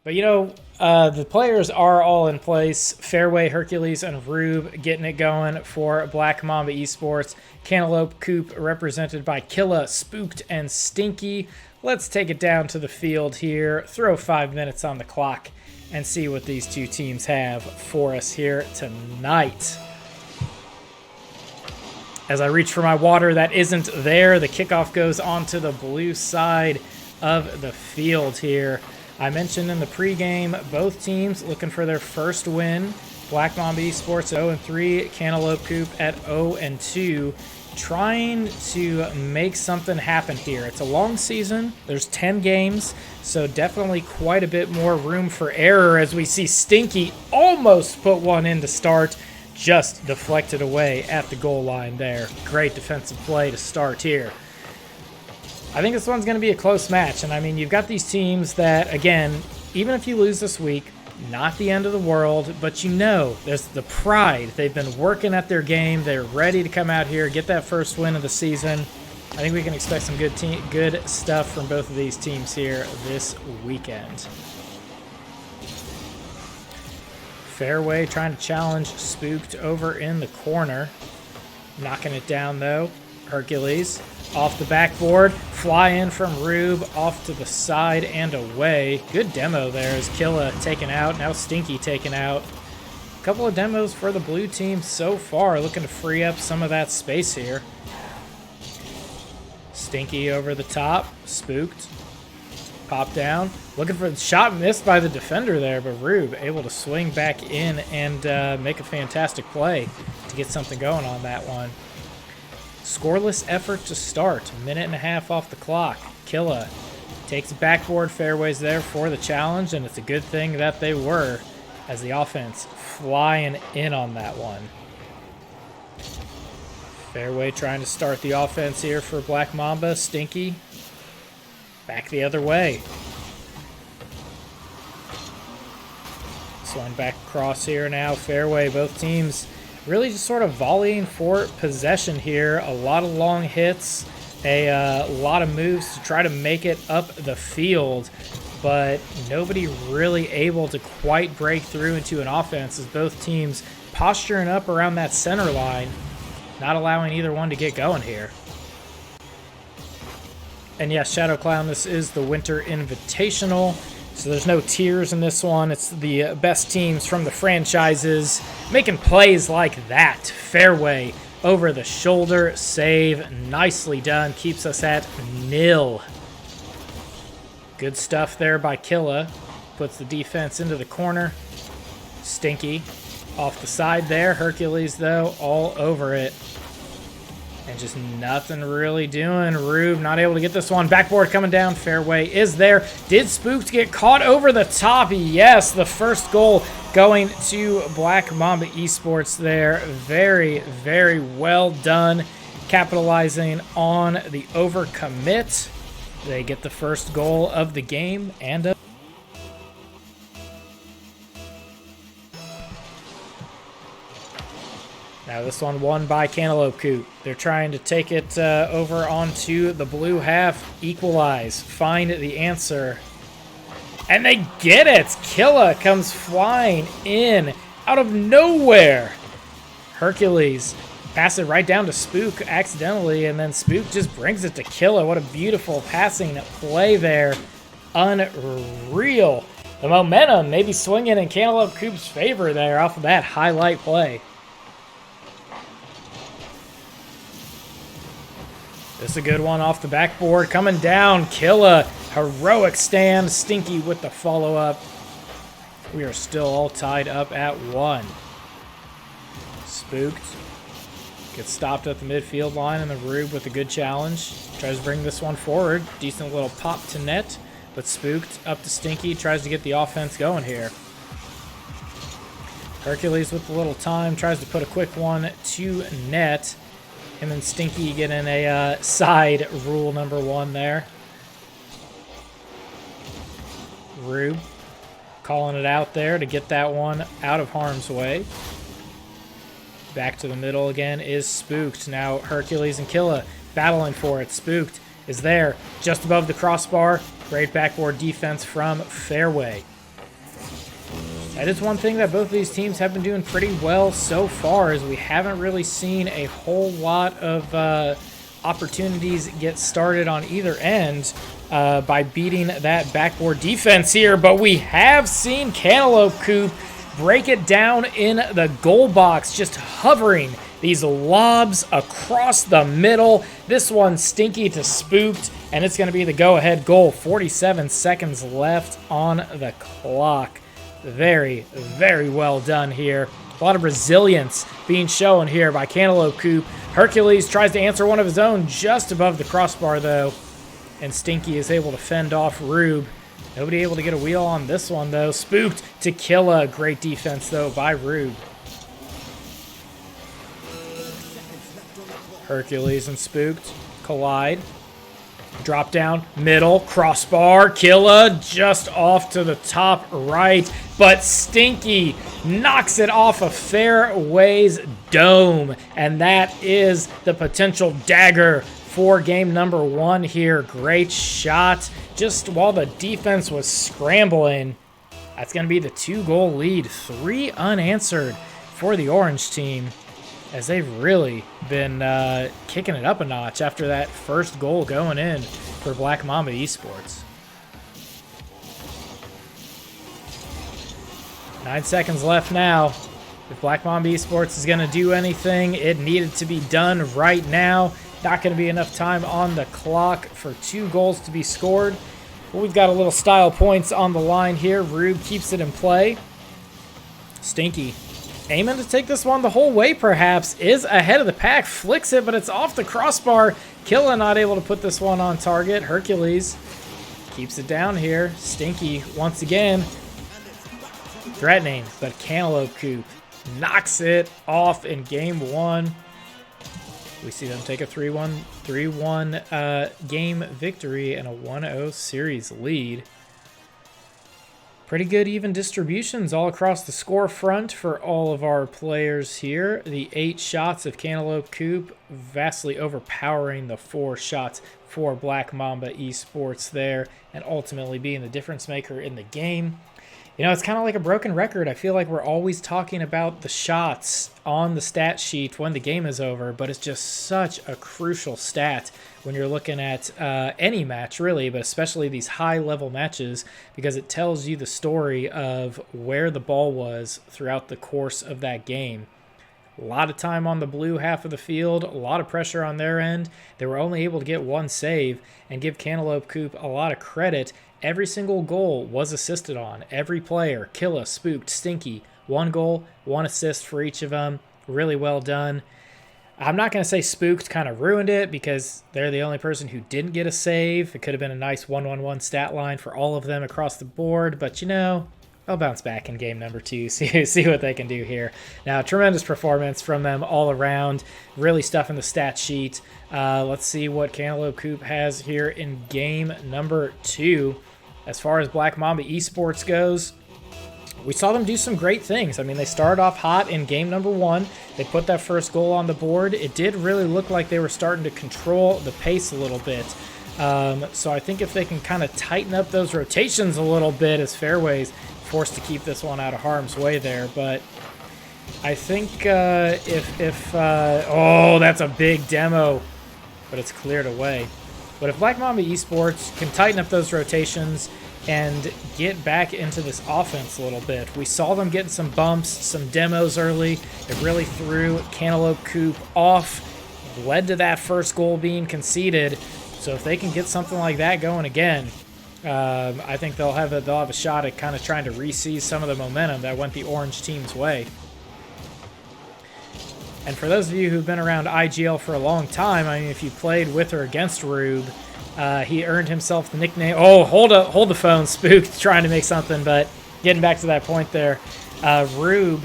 But the players are all in place. Fairway, Hercules, and Rube getting it going for Black Mamba Esports. Cantaloupe, Coupe, represented by Killa, Spooked, and Stinky. Let's take it down to the field here. Throw 5 minutes on the clock and see what these two teams have for us here tonight. As I reach for my water that isn't there, the kickoff goes onto the blue side of the field here. I mentioned in the pregame, both teams looking for their first win. Black Mamba Esports 0-3, Cantaloupe Coupe at 0-2, trying to make something happen here. It's a long season. There's 10 games, so definitely quite a bit more room for error as we see Stinky almost put one in to start, just deflected away at the goal line there. Great defensive play to start here. I think this one's going to be a close match, and I mean, you've got these teams that, again, even if you lose this week, not the end of the world, but there's the pride. They've been working at their game. They're ready to come out here, get that first win of the season. I think we can expect some good stuff from both of these teams here this weekend. Fairway trying to challenge Spooked over in the corner. Knocking it down, though. Hercules off the backboard, fly in from Rube, off to the side and away. Good demo there as Killa taken out, now Stinky taken out. A couple of demos for the blue team so far, looking to free up some of that space here. Stinky over the top, Spooked. Pop down, looking for the shot, missed by the defender there, but Rube able to swing back in and make a fantastic play to get something going on that one. Scoreless effort to start. A minute and a half off the clock. Killa takes the backboard. Fairways there for the challenge, and it's a good thing that they were, as the offense flying in on that one. Fairway trying to start the offense here for Black Mamba. Stinky back the other way. This one back across here now. Fairway, both teams really just sort of volleying for possession here. A lot of long hits, a lot of moves to try to make it up the field, but nobody really able to quite break through into an offense as both teams posturing up around that center line, not allowing either one to get going here. And yes, Shadow Clown, this is the Winter Invitational. So there's no tiers in this one. It's the best teams from the franchises making plays like that. Fairway over the shoulder save. Nicely done. Keeps us at 0. Good stuff there by Killa. Puts the defense into the corner. Stinky off the side there. Hercules, though, all over it. And just nothing really doing. Rube not able to get this one. Backboard coming down. Fairway is there. Did Spooked get caught over the top? Yes, the first goal going to Black Mamba Esports there. Very, very well done. Capitalizing on the overcommit. They get the first goal of the game and now this one won by Cantaloupe Coupe. They're trying to take it over onto the blue half. Equalize. Find the answer. And they get it! Killa comes flying in out of nowhere. Hercules pass it right down to Spook accidentally, and then Spook just brings it to Killa. What a beautiful passing play there. Unreal. The momentum maybe swinging in Cantaloupe Coupe's favor there off of that highlight play. This is a good one off the backboard. Coming down, Killa. Heroic stand. Stinky with the follow-up. We are still all tied up at 1. Spooked. Gets stopped at the midfield line, and the Rube with a good challenge. Tries to bring this one forward. Decent little pop to net. But Spooked up to Stinky. Tries to get the offense going here. Hercules with a little time. Tries to put a quick one to net. Him and Stinky getting a side rule number 1 there. Rube calling it out there to get that one out of harm's way. Back to the middle again is Spooked. Now Hercules and Killa battling for it. Spooked is there just above the crossbar. Great backboard defense from Fairway. That is one thing that both of these teams have been doing pretty well so far, is we haven't really seen a whole lot of opportunities get started on either end by beating that backboard defense here. But we have seen Cantaloupe Coupe break it down in the goal box, just hovering these lobs across the middle. This one stinky to Spooked, and it's going to be the go-ahead goal. 47 seconds left on the clock. Very, very well done here. A lot of resilience being shown here by Cantaloupe Coupe. Hercules tries to answer one of his own just above the crossbar, though, and Stinky is able to fend off Rube. Nobody able to get a wheel on this one, though. Spooked to Killa. Great defense, though, by Rube. Hercules and Spooked collide. Drop down, middle, crossbar, Killa just off to the top right, but Stinky knocks it off of Fairway's dome, and that is the potential dagger for game number 1 here. Great shot, just while the defense was scrambling. That's going to be the 2-goal lead, 3 unanswered for the Orange team, as they've really been kicking it up a notch after that first goal going in for Black Mamba Esports. 9 seconds left now. If Black Mamba Esports is going to do anything, it needed to be done right now. Not going to be enough time on the clock for 2 goals to be scored. But we've got a little style points on the line here. Rube keeps it in play. Stinky aiming to take this one the whole way, perhaps, is ahead of the pack, flicks it, but it's off the crossbar. Killa not able to put this one on target. Hercules keeps it down here. Stinky, once again, threatening, but Cantaloupe Coupe knocks it off in game 1. We see them take a 3-1 game victory and a 1-0 series lead. Pretty good even distributions all across the score front for all of our players here. The 8 shots of Cantaloupe Coupe vastly overpowering the 4 shots for Black Mamba Esports there, and ultimately being the difference maker in the game. You know, it's kind of like a broken record. I feel like we're always talking about the shots on the stat sheet when the game is over, but it's just such a crucial stat when you're looking at any match, really, but especially these high-level matches, because it tells you the story of where the ball was throughout the course of that game. A lot of time on the blue half of the field, a lot of pressure on their end. They were only able to get 1 save, and give Cantaloupe Coupe a lot of credit. Every single goal was assisted on. Every player, Killa, Spooked, Stinky, 1 goal, 1 assist for each of them. Really well done. I'm not going to say Spooked kind of ruined it, because they're the only person who didn't get a save. It could have been a nice 1-1-1 stat line for all of them across the board, but you know, they'll bounce back in game number 2, see what they can do here. Now, tremendous performance from them all around, really stuffing the stat sheet. Let's see what Cantaloupe Coupe has here in game number 2. As far as Black Mamba Esports goes, we saw them do some great things. I mean, they started off hot in game number 1. They put that first goal on the board. It did really look like they were starting to control the pace a little bit. So I think if they can kind of tighten up those rotations a little bit, as Fairway's forced to keep this one out of harm's way there. But I think oh, that's a big demo, but it's cleared away. But if Black Mamba Esports can tighten up those rotations and get back into this offense a little bit. We saw them getting some bumps, some demos early. It really threw Cantaloupe Coupe off, led to that first goal being conceded. So if they can get something like that going again, I think they'll have a shot at kind of trying to re-seize some of the momentum that went the Orange team's way. And for those of you who've been around IGL for a long time, I mean, if you played with or against Rube, he earned himself the nickname. Oh, hold the phone, Spooked, trying to make something, but getting back to that point there, Rube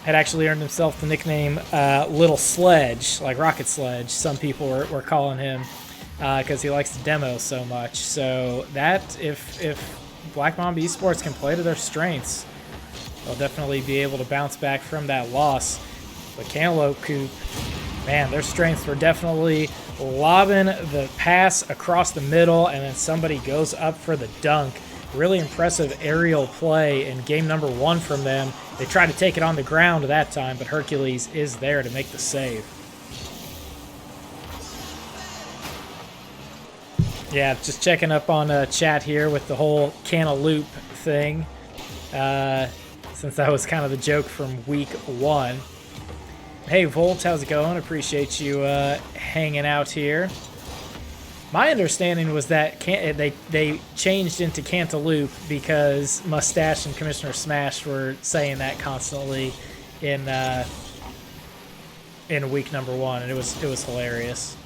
had actually earned himself the nickname Little Sledge, like Rocket Sledge. Some people were calling him because he likes to demo so much. So that, if Black Mamba Esports can play to their strengths, they'll definitely be able to bounce back from that loss. But Cantaloupe Coupe, man, their strengths were definitely lobbing the pass across the middle, and then somebody goes up for the dunk. Really impressive aerial play in game number 1 from them. They tried to take it on the ground that time, but Hercules is there to make the save. Yeah, just checking up on chat here with the whole Cantaloupe thing, since that was kind of the joke from week 1. Hey, Volt, how's it going? Appreciate you hanging out here. My understanding was that they changed into Cantaloupe because Mustache and Commissioner Smash were saying that constantly in week number 1, and it was hilarious.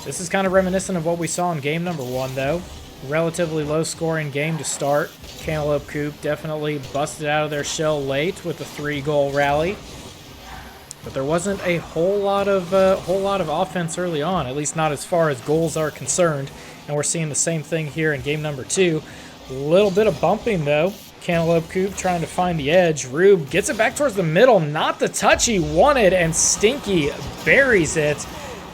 This is kind of reminiscent of what we saw in game number 1, though. Relatively low-scoring game to start. Cantaloupe Coupe definitely busted out of their shell late with a 3-goal rally, but there wasn't a whole lot of offense early on, at least not as far as goals are concerned. And we're seeing the same thing here in game number 2. A little bit of bumping though. Cantaloupe Coupe trying to find the edge. Rube gets it back towards the middle, not the touch he wanted, and Stinky buries it.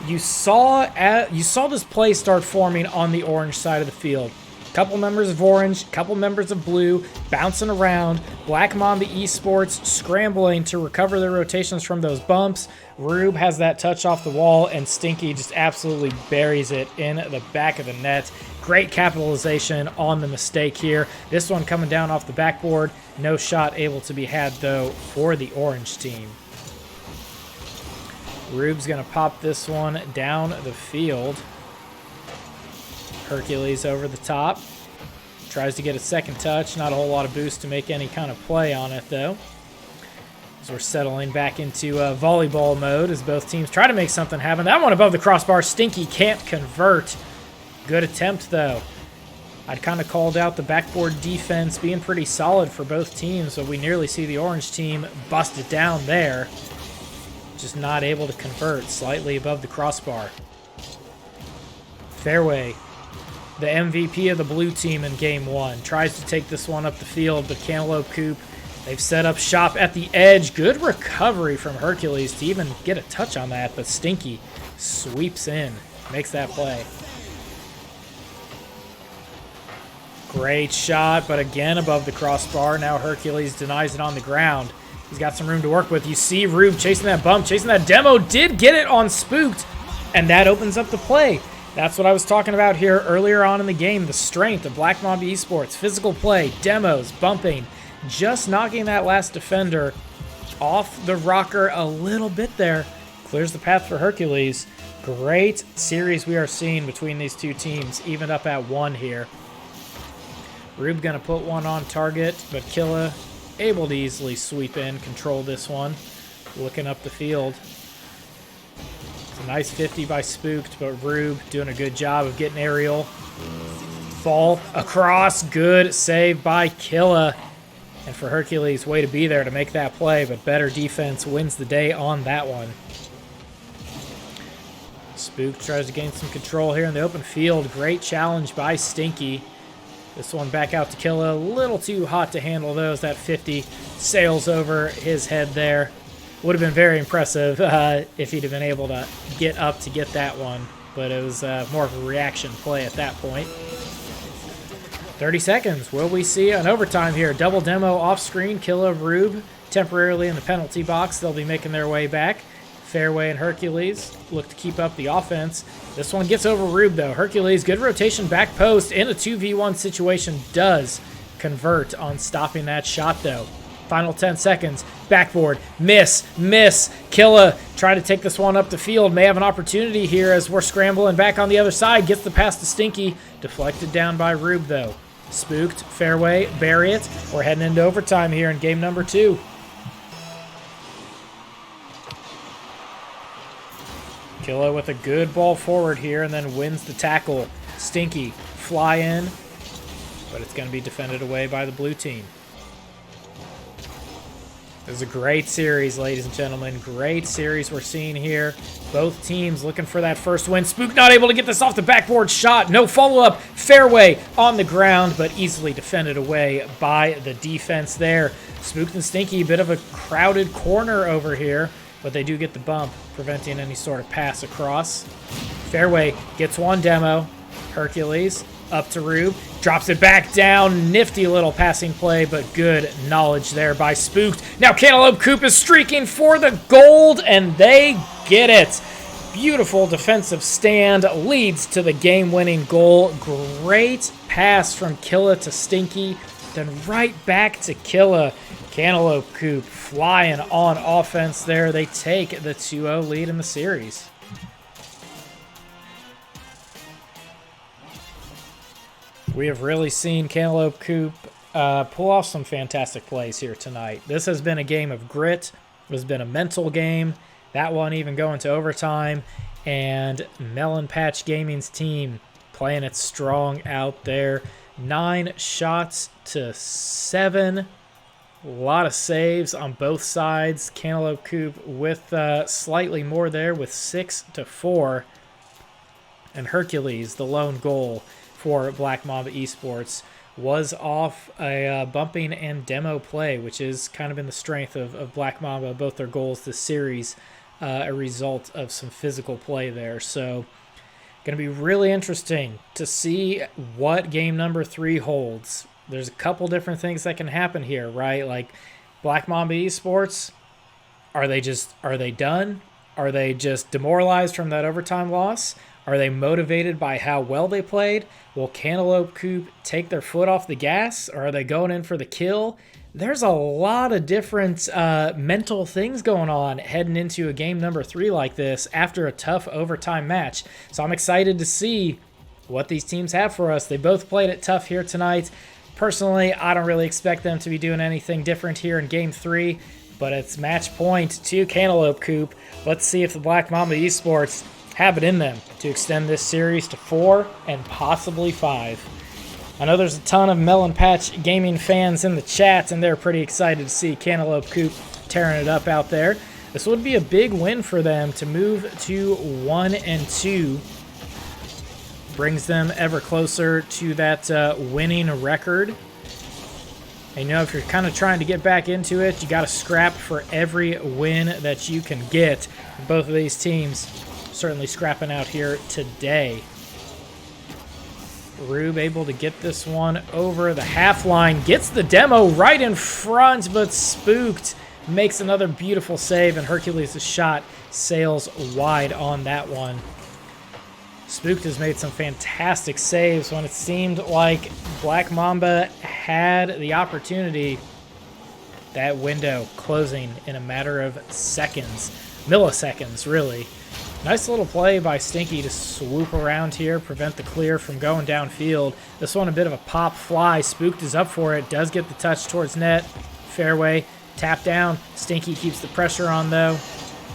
You saw this play start forming on the orange side of the field. Couple members of orange, couple members of blue, bouncing around. Black Mamba Esports scrambling to recover their rotations from those bumps. Rube has that touch off the wall, and Stinky just absolutely buries it in the back of the net. Great capitalization on the mistake here. This one coming down off the backboard. No shot able to be had, though, for the orange team. Rube's going to pop this one down the field. Hercules over the top. Tries to get a second touch. Not a whole lot of boost to make any kind of play on it, though. As we're settling back into volleyball mode as both teams try to make something happen. That one above the crossbar. Stinky can't convert. Good attempt, though. I'd kind of called out the backboard defense being pretty solid for both teams, but we nearly see the orange team bust it down there. Just not able to convert. Slightly above the crossbar. Fairway, the MVP of the blue team in game 1, tries to take this one up the field, but Cantaloupe Coupe, they've set up shop at the edge. Good recovery from Hercules to even get a touch on that, but Stinky sweeps in, makes that play. Great shot, but again above the crossbar. Now Hercules denies it on the ground. He's got some room to work with. You see Rube chasing that bump, chasing that demo. Did get it on Spooked, and that opens up the play. That's what I was talking about here earlier on in the game. The strength of Black Mamba Esports. Physical play, demos, bumping. Just knocking that last defender off the rocker a little bit there. Clears the path for Hercules. Great series we are seeing between these two teams. Even up at 1 here. Rube going to put one on target, but Killa able to easily sweep in, control this one. Looking up the field. It's a nice 50 by Spooked, but Rube doing a good job of getting aerial. Fall across, good save by Killa. And for Hercules, way to be there to make that play, but better defense wins the day on that one. Spooked tries to gain some control here in the open field. Great challenge by Stinky. This one back out to Killa. A little too hot to handle those. That 50 sails over his head there. Would have been very impressive if he'd have been able to get up to get that one. But it was more of a reaction play at that point. 30 seconds. Will we see an overtime here? Double demo off screen. Killa, Rube temporarily in the penalty box. They'll be making their way back. Fairway and Hercules look to keep up the offense. This one gets over Rube, though. Hercules, good rotation back post in a 2v1 situation, does convert on stopping that shot, though. Final 10 seconds. Backboard. Miss. Killa trying to take this one up the field. May have an opportunity here as we're scrambling back on the other side. Gets the pass to Stinky. Deflected down by Rube, though. Spooked. Fairway. Bury it. We're heading into overtime here in game number 2. Killa with a good ball forward here and then wins the tackle. Stinky fly in, but it's going to be defended away by the blue team. This is a great series, ladies and gentlemen. Great series we're seeing here. Both teams looking for that first win. Spook not able to get this off the backboard shot. No follow-up. Fairway on the ground, but easily defended away by the defense there. Spook and Stinky, a bit of a crowded corner over here, but they do get the bump, preventing any sort of pass across. Fairway gets one demo. Hercules up to Rube, drops it back down. Nifty little passing play, but good knowledge there by Spooked. Now Cantaloupe Coupe is streaking for the gold, and they get it. Beautiful defensive stand leads to the game-winning goal. Great pass from Killa to Stinky, then right back to Killa. Cantaloupe Coupe flying on offense there. They take the 2-0 lead in the series. We have really seen Cantaloupe Coupe pull off some fantastic plays here tonight. This has been a game of grit. It has been a mental game. That one even going to overtime. And Melon Patch Gaming's team playing it strong out there. 9 shots to 7. A lot of saves on both sides. Cantaloupe Coupe with slightly more there with 6 to 4. And Hercules, the lone goal for Black Mamba Esports, was off a bumping and demo play, which is kind of been the strength of Black Mamba, both their goals this series, a result of some physical play there. So going to be really interesting to see what game number 3 holds. There's a couple different things that can happen here, right? Like Black Mamba Esports, are they done? Are they just demoralized from that overtime loss? Are they motivated by how well they played? Will Cantaloupe Coupe take their foot off the gas, or are they going in for the kill? There's a lot of different mental things going on heading into a game number 3 like this after a tough overtime match. So I'm excited to see what these teams have for us. They both played it tough here tonight. Personally, I don't really expect them to be doing anything different here in game 3, but it's match point to Cantaloupe Coupe. Let's see if the Black Mamba Esports have it in them to extend this series to 4 and possibly 5. I know there's a ton of Melon Patch Gaming fans in the chat, and they're pretty excited to see Cantaloupe Coupe tearing it up out there. This would be a big win for them to move to 1-2. Brings them ever closer to that winning record. And if you're kind of trying to get back into it, you got to scrap for every win that you can get. Both of these teams certainly scrapping out here today. Rube able to get this one over the half line. Gets the demo right in front, but Spooked makes another beautiful save, and Hercules' shot sails wide on that one. Spooked has made some fantastic saves when it seemed like Black Mamba had the opportunity. That window closing in a matter of seconds. Milliseconds, really. Nice little play by Stinky to swoop around here, prevent the clear from going downfield. This one a bit of a pop fly. Spooked is up for it. Does get the touch towards net. Fairway. Tap down. Stinky keeps the pressure on, though.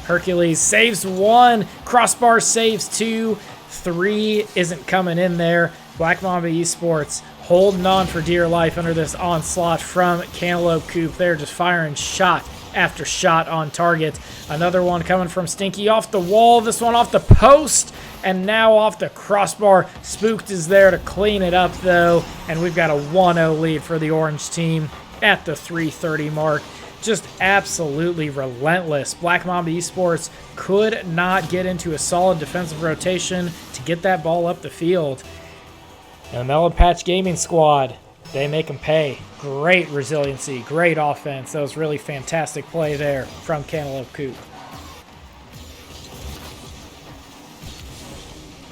Hercules saves 1. Crossbar saves 2. 3 isn't coming in there. Black Mamba Esports holding on for dear life under this onslaught from Cantaloupe Coupe. They're just firing shot after shot on target. Another one coming from Stinky off the wall. This one off the post, and now off the crossbar. Spooked is there to clean it up, though, and we've got a 1-0 lead for the orange team at the 3:30 mark. Just absolutely relentless. Black Mamba Esports could not get into a solid defensive rotation to get that ball up the field. And the Melon Patch Gaming squad, they make them pay. Great resiliency, great offense. That was really fantastic play there from Cantaloupe Coupe.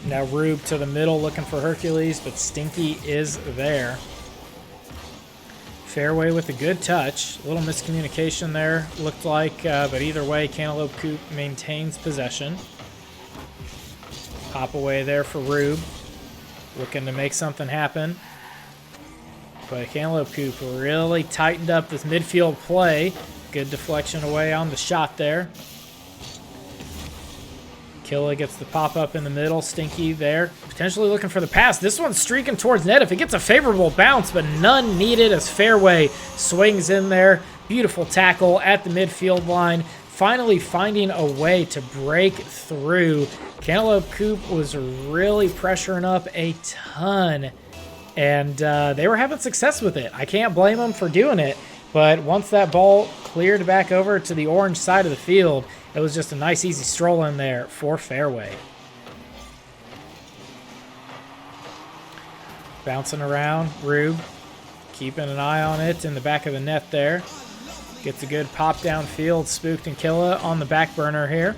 Now Rube to the middle looking for Hercules, but Stinky is there. Fairway with a good touch. A little miscommunication there, looked like, but either way, Cantaloupe Coupe maintains possession. Hop away there for Rube. Looking to make something happen. But Cantaloupe Coupe really tightened up this midfield play. Good deflection away on the shot there. Killa gets the pop-up in the middle. Stinky there. Potentially looking for the pass. This one's streaking towards net if it gets a favorable bounce, but none needed as Fairway swings in there. Beautiful tackle at the midfield line. Finally finding a way to break through. Cantaloupe Coupe was really pressuring up a ton, and they were having success with it. I can't blame them for doing it, but once that ball cleared back over to the orange side of the field, it was just a nice, easy stroll in there for Fairway. Bouncing around. Rube keeping an eye on it in the back of the net there. Gets a good pop downfield. Spooked and Killa on the back burner here.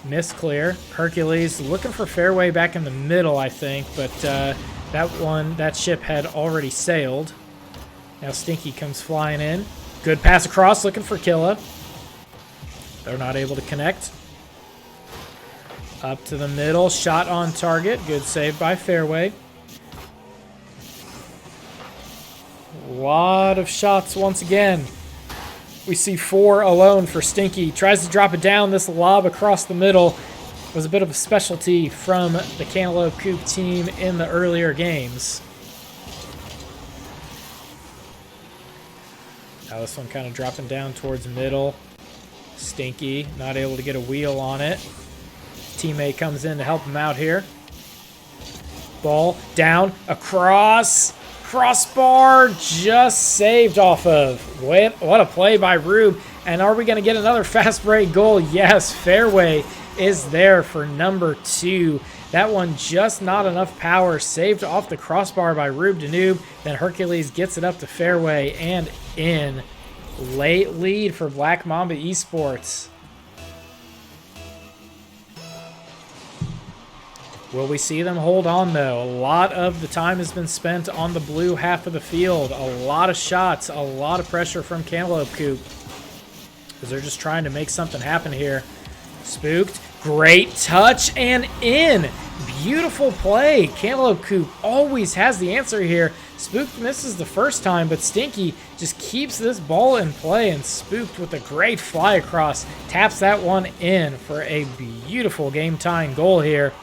Miss clear. Hercules looking for fairway back in the middle, I think, but that ship had already sailed. Now Stinky comes flying in. Good pass across, looking for Killa. They're not able to connect. Up to the middle, shot on target. Good save by fairway. A lot of shots once again. We see 4 alone for Stinky. Tries to drop it down. This lob across the middle was a bit of a specialty from the Cantaloupe Coupe team in the earlier games. Now this one kind of dropping down towards middle. Stinky not able to get a wheel on it. Teammate comes in to help him out here. Ball down, across. Crossbar just saved off of. What a play by Rube. And are we going to get another fast break goal? Yes, fairway is there for number 2. That one just not enough power. Saved off the crossbar by Rube Danube. Then Hercules gets it up to fairway and in. Late lead for Black Mamba Esports. Will we see them hold on, though? A lot of the time has been spent on the blue half of the field. A lot of shots, a lot of pressure from Cantaloupe Coupe, because they're just trying to make something happen here. Spooked, great touch, and in. Beautiful play. Cantaloupe Coupe always has the answer here. Spooked misses the first time, but Stinky just keeps this ball in play, and Spooked with a great fly across taps that one in for a beautiful game-tying goal here.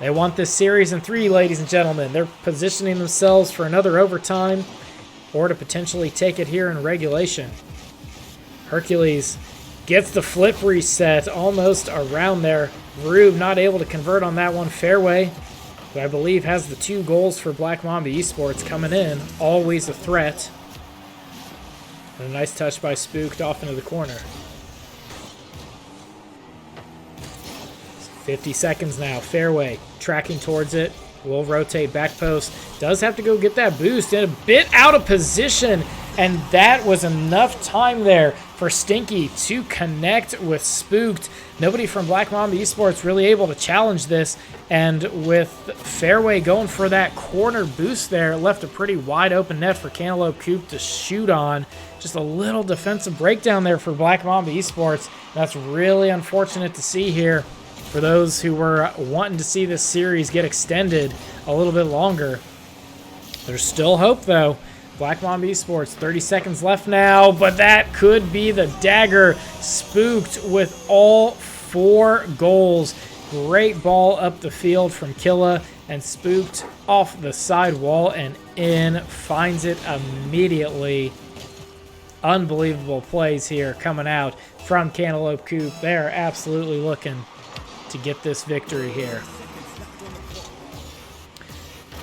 They want this series in 3, ladies and gentlemen. They're positioning themselves for another overtime or to potentially take it here in regulation. Hercules gets the flip reset almost around there. Rube not able to convert on that one. Fairway, who I believe has the 2 goals for Black Mamba Esports coming in. Always a threat. And a nice touch by Spooked off into the corner. 50 seconds now. Fairway tracking towards it. Will rotate back post. Does have to go get that boost and a bit out of position. And that was enough time there for Stinky to connect with Spooked. Nobody from Black Mamba Esports really able to challenge this. And with Fairway going for that corner boost there, it left a pretty wide open net for Cantaloupe Coupe to shoot on. Just a little defensive breakdown there for Black Mamba Esports. That's really unfortunate to see here. For those who were wanting to see this series get extended a little bit longer. There's still hope, though. Black Mamba Esports, 30 seconds left now, but that could be the dagger. Spooked with all 4 goals. Great ball up the field from Killa, and Spooked off the side wall and in. Finds it immediately. Unbelievable plays here coming out from Cantaloupe Coupe. They're absolutely looking to get this victory here.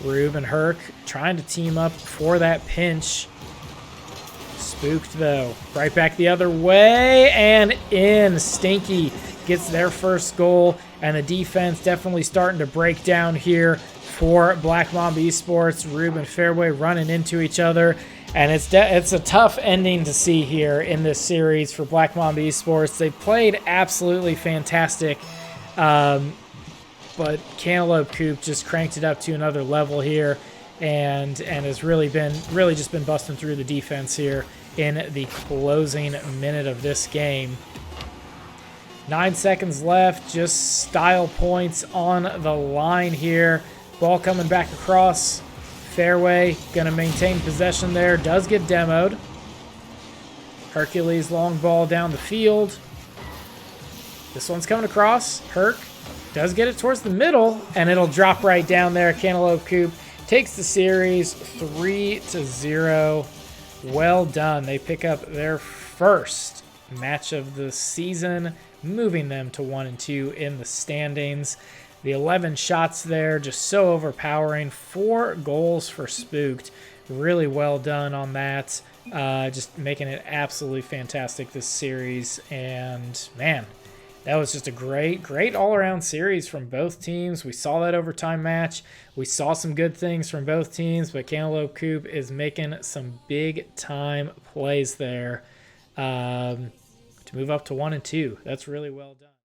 Rube and Herc trying to team up for that pinch. Spooked, though. Right back the other way and in. Stinky gets their first goal, and the defense definitely starting to break down here for Black Mamba Esports. Rube and Fairway running into each other, and it's a tough ending to see here in this series for Black Mamba Esports. They played absolutely fantastic. But Cantaloupe Coupe just cranked it up to another level here and has really just been busting through the defense here in the closing minute of this game. 9 seconds left, just style points on the line here. Ball coming back across. Fairway going to maintain possession there. Does get demoed. Hercules long ball down the field. This one's coming across. Herc does get it towards the middle, and it'll drop right down there. Cantaloupe Coupe takes the series 3-0. Well done. They pick up their first match of the season, moving them to 1-2 in the standings. The 11 shots there, just so overpowering. 4 goals for Spooked. Really well done on that. Just making it absolutely fantastic this series. And, man, That was just a great all-around series from both teams. We saw that overtime match. We saw some good things from both teams, but Cantaloupe Coupe is making some big-time plays there to move up to 1 and 2. That's really well done.